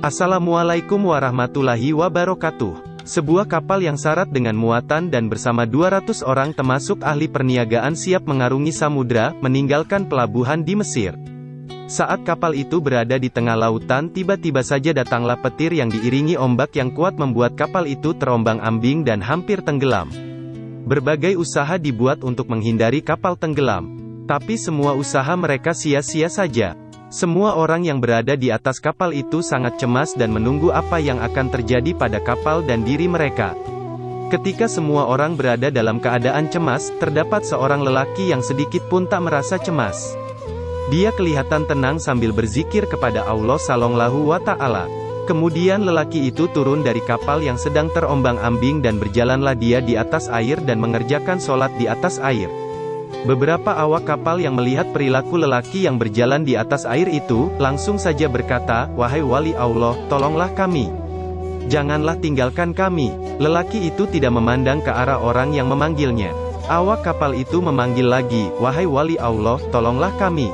Assalamualaikum warahmatullahi wabarakatuh. Sebuah kapal yang syarat dengan muatan dan bersama 200 orang termasuk ahli perniagaan siap mengarungi samudra, meninggalkan pelabuhan di Mesir. Saat kapal itu berada di tengah lautan, tiba-tiba saja datanglah petir yang diiringi ombak yang kuat membuat kapal itu terombang-ambing dan hampir tenggelam. Berbagai usaha dibuat untuk menghindari kapal tenggelam. Tapi semua usaha mereka sia-sia saja. Semua orang yang berada di atas kapal itu sangat cemas dan menunggu apa yang akan terjadi pada kapal dan diri mereka. Ketika semua orang berada dalam keadaan cemas, terdapat seorang lelaki yang sedikit pun tak merasa cemas. Dia kelihatan tenang sambil berzikir kepada Allah Subhanahu wa Ta'ala. Kemudian lelaki itu turun dari kapal yang sedang terombang-ambing dan berjalanlah dia di atas air dan mengerjakan sholat di atas air. Beberapa awak kapal yang melihat perilaku lelaki yang berjalan di atas air itu, langsung saja berkata, "Wahai wali Allah, tolonglah kami. Janganlah tinggalkan kami." Lelaki itu tidak memandang ke arah orang yang memanggilnya. Awak kapal itu memanggil lagi, "Wahai wali Allah, tolonglah kami.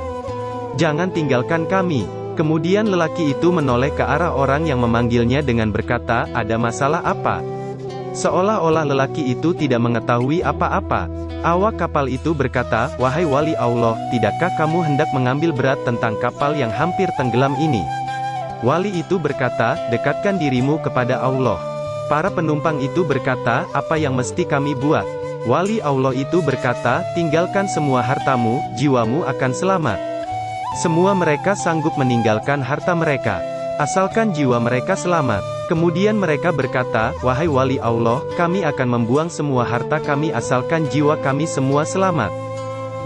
Jangan tinggalkan kami." Kemudian lelaki itu menoleh ke arah orang yang memanggilnya dengan berkata, "Ada masalah apa?" Seolah-olah lelaki itu tidak mengetahui apa-apa. Awak kapal itu berkata, "Wahai wali Allah, tidakkah kamu hendak mengambil berat tentang kapal yang hampir tenggelam ini?" Wali itu berkata, "Dekatkan dirimu kepada Allah." Para penumpang itu berkata, "Apa yang mesti kami buat?" Wali Allah itu berkata, "Tinggalkan semua hartamu, jiwamu akan selamat." Semua mereka sanggup meninggalkan harta mereka, asalkan jiwa mereka selamat. Kemudian mereka berkata, "Wahai wali Allah, kami akan membuang semua harta kami asalkan jiwa kami semua selamat."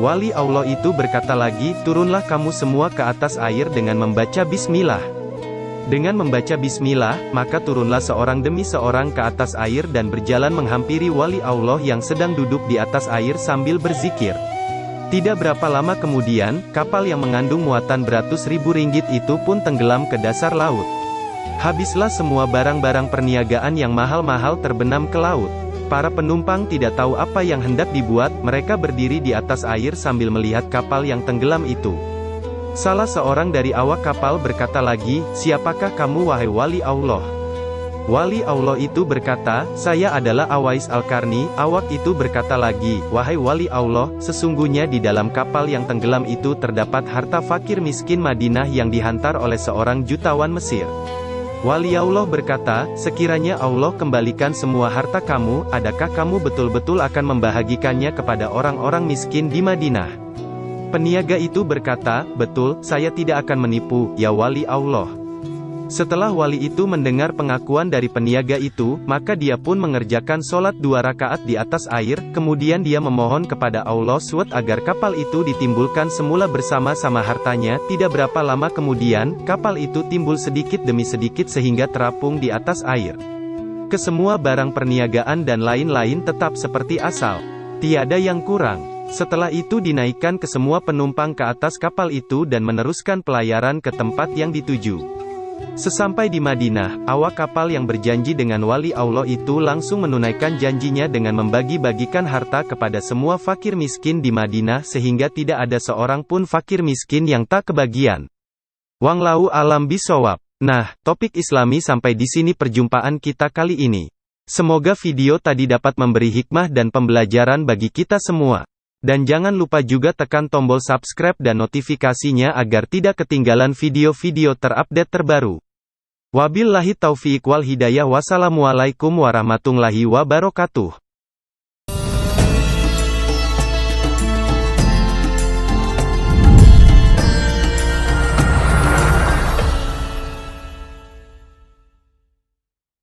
Wali Allah itu berkata lagi, "Turunlah kamu semua ke atas air dengan membaca bismillah." Dengan membaca bismillah, maka turunlah seorang demi seorang ke atas air dan berjalan menghampiri wali Allah yang sedang duduk di atas air sambil berzikir. Tidak berapa lama kemudian, kapal yang mengandung muatan beratus ribu ringgit itu pun tenggelam ke dasar laut. Habislah semua barang-barang perniagaan yang mahal-mahal terbenam ke laut. Para penumpang tidak tahu apa yang hendak dibuat, mereka berdiri di atas air sambil melihat kapal yang tenggelam itu. Salah seorang dari awak kapal berkata lagi, "Siapakah kamu wahai wali Allah?" Wali Allah itu berkata, "Saya adalah Awais Al-Qarni." Awak itu berkata lagi, "Wahai wali Allah, sesungguhnya di dalam kapal yang tenggelam itu terdapat harta fakir miskin Madinah yang dihantar oleh seorang jutawan Mesir." Wali Allah berkata, "Sekiranya Allah kembalikan semua harta kamu, adakah kamu betul-betul akan membahagikannya kepada orang-orang miskin di Madinah?" Peniaga itu berkata, "Betul, saya tidak akan menipu, ya wali Allah." Setelah wali itu mendengar pengakuan dari peniaga itu, maka dia pun mengerjakan sholat 2 rakaat di atas air, kemudian dia memohon kepada Allah SWT agar kapal itu ditimbulkan semula bersama-sama hartanya. Tidak berapa lama kemudian, kapal itu timbul sedikit demi sedikit sehingga terapung di atas air. Kesemua barang perniagaan dan lain-lain tetap seperti asal. Tiada yang kurang. Setelah itu dinaikkan ke semua penumpang ke atas kapal itu dan meneruskan pelayaran ke tempat yang dituju. Sesampai di Madinah, awak kapal yang berjanji dengan wali Allah itu langsung menunaikan janjinya dengan membagi-bagikan harta kepada semua fakir miskin di Madinah sehingga tidak ada seorang pun fakir miskin yang tak kebagian. Wallahu a'lam bishawab. Nah, topik Islami sampai di sini perjumpaan kita kali ini. Semoga video tadi dapat memberi hikmah dan pembelajaran bagi kita semua. Dan jangan lupa juga tekan tombol subscribe dan notifikasinya agar tidak ketinggalan video-video terupdate terbaru. Wabillahi taufiq wal hidayah. Wassalamualaikum warahmatullahi wabarakatuh.